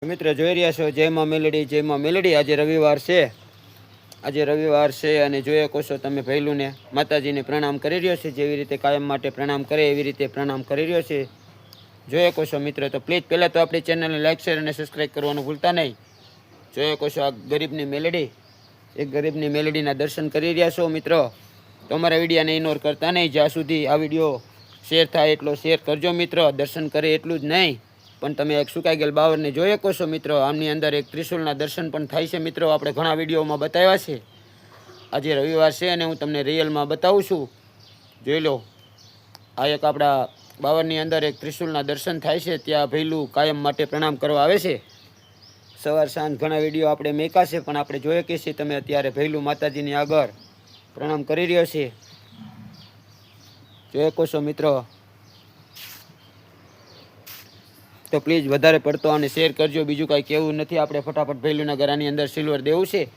મિત્ર જોઈ રહ્યા છો જય માં મેલડી આજે રવિવાર છે અને જોઈ શકો છો તમે ભૈલુને માતાજીને પ્રણામ કરી રહ્યો છે જેવી રીતે કાયમ માટે પ્રણામ કરે એવી રીતે પ્રણામ કરી રહ્યો છે જોઈ શકો છો મિત્ર તો પ્લીઝ પહેલાં તો આપણી ચેનલને લાઈક શેર અને સબસ્ક્રાઈબ કરવાનું ભૂલતા નહીં જોઈ શકો છો આ ગરીબની મેલડી એક ગરીબની મેલડીના દર્શન કરી રહ્યા છો મિત્રો તો અમારા વિડીયોને ઇગ્નોર કરતા નહીં જ્યાં સુધી આ વિડીયો શેર થાય એટલો શેર કરજો મિત્રો દર્શન કરે એટલું જ નહીં પણ તમે એક સુકાઈ ગયેલ બાવરને જોઈ શકો છો મિત્રો આમની અંદર એક ત્રિશુલના દર્શન પણ થાય છે મિત્રો આપણે ઘણા વિડીયોમાં બતાવ્યા છે આજે રવિવાર છે અને હું તમને રિયલમાં બતાવું છું જોઈ લો આ એક આપણા બાવરની અંદર એક ત્રિશુલના દર્શન થાય છે ત્યાં ભૈલું કાયમ માટે પ્રણામ કરવા આવે છે સવાર સાંજ ઘણા વિડીયો આપણે મેકા છે પણ આપણે જોઈએ કે છીએ તમે અત્યારે ભૈલું માતાજીની આગળ પ્રણામ કરી રહ્યો છે જોઈ શકો છો મિત્રો તો પ્લીઝ વધારે પડતો અને શેર કરજો બીજું કાંઈ કહેવું નથી આપણે ફટાફટ ભૈલુના ઘરાની અંદર સિલ્વર દેવું છે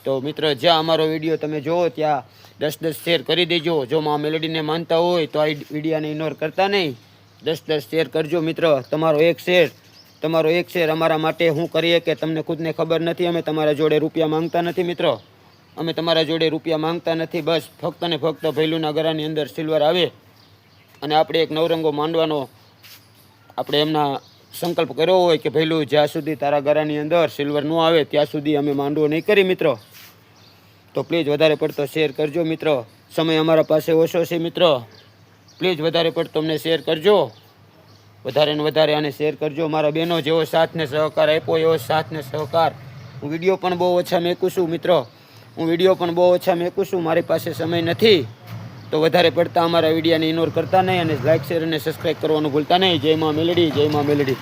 તો મિત્રો જ્યાં અમારો વિડીયો તમે જુઓ ત્યાં 10 શેર કરી દેજો જો માં મેલડીને માનતા હોય તો આ વિડીયોને ઇગ્નોર કરતા નહીં 10 શેર કરજો મિત્રો તમારો એક શેર અમારા માટે શું કરીએ કે તમને ખુદને ખબર નથી અમે તમારા જોડે રૂપિયા માંગતા નથી મિત્રો અમે તમારા જોડે રૂપિયા માંગતા નથી બસ ફક્ત ને ફક્ત ભૈલુના ઘરાની અંદર સિલ્વર આવે અને આપણે એક નવરંગો માંડવાનો આપણે એમના સંકલ્પ કર્યો હોય કે ભૈલું જ્યાં સુધી તારા ગરાની અંદર સિલ્વર ન આવે ત્યાં સુધી અમે માંડવો નહીં કરી મિત્રો તો પ્લીઝ વધારે પડતો શેર કરજો મિત્રો સમય અમારા પાસે ઓછો છે મિત્રો પ્લીઝ વધારે પડતો અમને શેર કરજો વધારે ને વધારે આને શેર કરજો મારા બહેનો જેવો સાથ ને સહકાર આપ્યો એવો સાથ ને સહકાર હું વિડીયો પણ બહુ ઓછા મેકું છું મિત્રો મારી પાસે સમય નથી તો વધારે પડતા અમારા વિડીયોને ઇગ્નોર કરતા નહીં અને લાઈક શેર અને સબસ્ક્રાઈબ કરવાનું ભૂલતા નહીં જય માં મેલડી